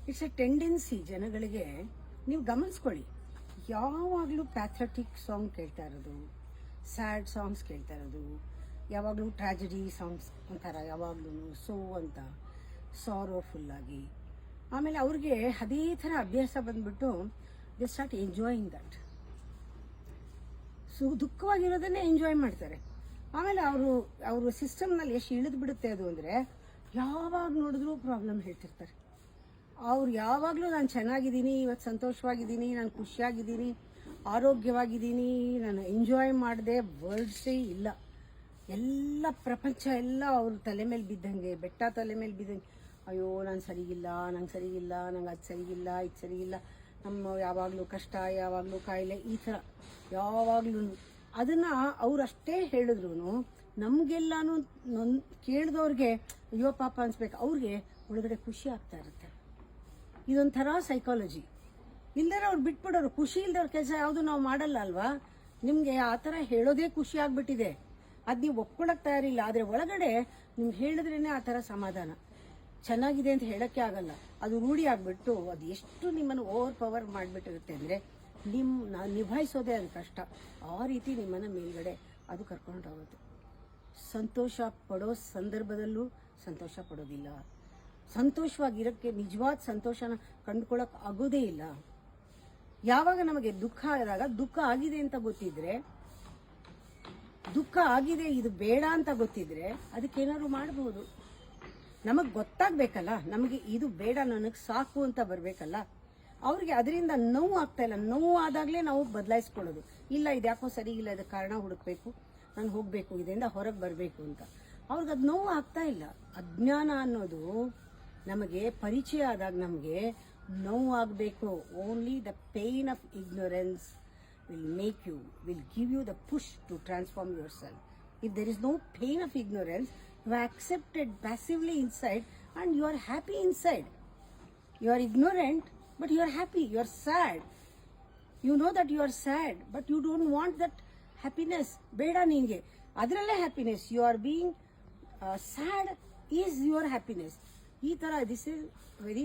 It's A tendency ಜನಗಳಿಗೆ. ನೀವು ಗಮನಿಸ್ಕೊಳ್ಳಿ, ಯಾವಾಗಲೂ ಪ್ಯಾಥೆಟಿಕ್ ಸಾಂಗ್ ಕೇಳ್ತಾ ಇರೋದು, ಸ್ಯಾಡ್ ಸಾಂಗ್ಸ್ ಕೇಳ್ತಾ ಇರೋದು, ಯಾವಾಗಲೂ ಟ್ರಾಜಿಡಿ ಸಾಂಗ್ಸ್ ಒಂಥರ ಯಾವಾಗಲೂ ಸೋ ಅಂತ ಸಾರೋಫುಲ್ಲಾಗಿ. ಆಮೇಲೆ ಅವ್ರಿಗೆ ಅದೇ ಥರ ಅಭ್ಯಾಸ ಬಂದ್ಬಿಟ್ಟು ದೇ ಸ್ಟಾರ್ಟ್ ಎಂಜಾಯಿಂಗ್ ದಟ್. ದುಃಖವಾಗಿರೋದನ್ನೇ ಎಂಜಾಯ್ ಮಾಡ್ತಾರೆ. ಆಮೇಲೆ ಅವರು ಸಿಸ್ಟಮ್ನಲ್ಲಿ ಎಷ್ಟು ಇಳಿದು ಬಿಡುತ್ತೆ ಅದು ಅಂದರೆ, ಯಾವಾಗ ನೋಡಿದ್ರೂ ಪ್ರಾಬ್ಲಮ್ ಹೇಳ್ತಿರ್ತಾರೆ. ಅವ್ರು ಯಾವಾಗಲೂ ನಾನು ಚೆನ್ನಾಗಿದ್ದೀನಿ, ಇವತ್ತು ಸಂತೋಷವಾಗಿದ್ದೀನಿ, ನಾನು ಖುಷಿಯಾಗಿದ್ದೀನಿ, ಆರೋಗ್ಯವಾಗಿದ್ದೀನಿ, ನಾನು ಎಂಜಾಯ್ ಮಾಡಿದೆ ವರ್ಡ್ಸೇ ಇಲ್ಲ. ಎಲ್ಲ ಪ್ರಪಂಚ ಎಲ್ಲ ಅವ್ರ ತಲೆ ಮೇಲೆ ಬಿದ್ದಂಗೆ, ಬೆಟ್ಟ ತಲೆ ಮೇಲೆ ಬಿದ್ದಂಗೆ. ಅಯ್ಯೋ ನಾನು ಸರಿಗಿಲ್ಲ, ನಂಗೆ ಸರಿಗಿಲ್ಲ, ನಂಗೆ ಅದು ಸರಿಗಿಲ್ಲ, ಇದು ಸರಿಗಿಲ್ಲ, ನಮ್ಮ ಯಾವಾಗಲೂ ಕಷ್ಟ, ಯಾವಾಗಲೂ ಕಾಯಿಲೆ, ಈ ಥರ ಯಾವಾಗಲೂ. ಅದನ್ನು ಅವ್ರು ಅಷ್ಟೇ ಹೇಳಿದ್ರು ನಮಗೆಲ್ಲಾನು ಕೇಳಿದವ್ರಿಗೆ ಅಯ್ಯೋ ಪಾಪ ಅನ್ಸ್ಬೇಕು, ಅವ್ರಿಗೆ ಒಳಗಡೆ ಖುಷಿ ಆಗ್ತಾ ಇರುತ್ತೆ. ಇದೊಂಥರ ಸೈಕಾಲಜಿ. ಇಲ್ಲದ್ರೆ ಅವ್ರು ಬಿಟ್ಬಿಡೋರು. ಖುಷಿ ಇಲ್ದವ್ರ ಕೆಲಸ ಯಾವುದು ನಾವು ಮಾಡಲ್ಲ ಅಲ್ವಾ. ನಿಮಗೆ ಆ ಥರ ಹೇಳೋದೇ ಖುಷಿ ಆಗ್ಬಿಟ್ಟಿದೆ, ಅದು ನೀವು ಒಪ್ಕೊಳಕ್ ತಯಾರಿಲ್ಲ. ಆದರೆ ಒಳಗಡೆ ನಿಮ್ಗೆ ಹೇಳಿದ್ರೇನೆ ಆ ಥರ ಸಮಾಧಾನ. ಚೆನ್ನಾಗಿದೆ ಅಂತ ಹೇಳೋಕ್ಕೆ ಆಗಲ್ಲ, ಅದು ರೂಢಿ ಆಗಿಬಿಟ್ಟು ಅದು ಎಷ್ಟು ನಿಮ್ಮನ್ನು ಓವರ್ ಪವರ್ ಮಾಡಿಬಿಟ್ಟಿರುತ್ತೆ ಅಂದರೆ ನಿಭಾಯಿಸೋದೇ ಅದು ಕಷ್ಟ. ಆ ರೀತಿ ನಿಮ್ಮನ್ನು ಮೇಲ್ಗಡೆ ಅದು ಕರ್ಕೊಂಡು ಹೋಗುತ್ತೆ. ಸಂತೋಷ ಪಡೋ ಸಂದರ್ಭದಲ್ಲೂ ಸಂತೋಷ ಪಡೋದಿಲ್ಲ. ಸಂತೋಷವಾಗಿರೋಕ್ಕೆ ನಿಜವಾದ ಸಂತೋಷನ ಕಂಡುಕೊಳ್ಳೋಕೆ ಆಗೋದೇ ಇಲ್ಲ. ಯಾವಾಗ ನಮಗೆ ದುಃಖ ಆದಾಗ, ದುಃಖ ಆಗಿದೆ ಅಂತ ಗೊತ್ತಿದ್ರೆ, ದುಃಖ ಆಗಿದೆ ಇದು ಬೇಡ ಅಂತ ಗೊತ್ತಿದ್ರೆ ಅದಕ್ಕೇನಾದ್ರು ಮಾಡಬಹುದು. ನಮಗೆ ಗೊತ್ತಾಗಬೇಕಲ್ಲ, ನಮಗೆ ಇದು ಬೇಡ ನನಗೆ ಸಾಕು ಅಂತ ಬರಬೇಕಲ್ಲ. ಅವ್ರಿಗೆ ಅದರಿಂದ ನೋವು ಆಗ್ತಾ ಇಲ್ಲ. ನೋವು ಆದಾಗಲೇ ನಾವು ಬದಲಾಯಿಸ್ಕೊಳ್ಳೋದು. ಇಲ್ಲ ಇದು ಯಾಕೋ ಸರಿ ಇಲ್ಲ, ಇದಕ್ಕೆ ಕಾರಣ ಹುಡುಕ್ಬೇಕು, ನಾನು ಹೋಗಬೇಕು, ಇದರಿಂದ ಹೊರಗೆ ಬರಬೇಕು ಅಂತ. ಅವ್ರಿಗೆ ಅದು ನೋವು ಆಗ್ತಾ ಇಲ್ಲ. ಅಜ್ಞಾನ ಅನ್ನೋದು ನಮಗೆ ಪರಿಚಯ ಆದಾಗ ನಮಗೆ ನೋವು ಆಗಬೇಕು. Only the pain of ignorance will give you the push to transform yourself. If there is no pain of ignorance, you are accepted passively inside and you are happy inside. You are ignorant but you are happy. You are sad. You know that you are sad but you don't want that happiness. Beda ninge adralle happiness. You are being sad is your happiness. ಈ ಥರ this is very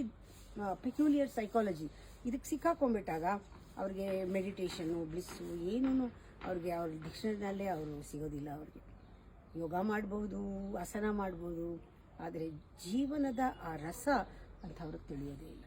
peculiar psychology. ಇದಕ್ಕೆ ಸಿಕ್ಕಾಕೊಂಡ್ಬಿಟ್ಟಾಗ ಅವ್ರಿಗೆ ಮೆಡಿಟೇಷನ್ನು, ಬ್ಲಿಸ್ಸು ಏನೂ ಅವ್ರಿಗೆ ಅವ್ರ ಡಿಕ್ಷನರಿನಲ್ಲೇ ಅವರು ಸಿಗೋದಿಲ್ಲ. ಅವ್ರಿಗೆ ಯೋಗ ಮಾಡ್ಬೋದು, ಆಸನ ಮಾಡ್ಬೋದು, ಆದರೆ ಜೀವನದ ಆ ರಸ ಅಂತ ಅವ್ರಿಗೆ ತಿಳಿಯೋದೇ ಇಲ್ಲ.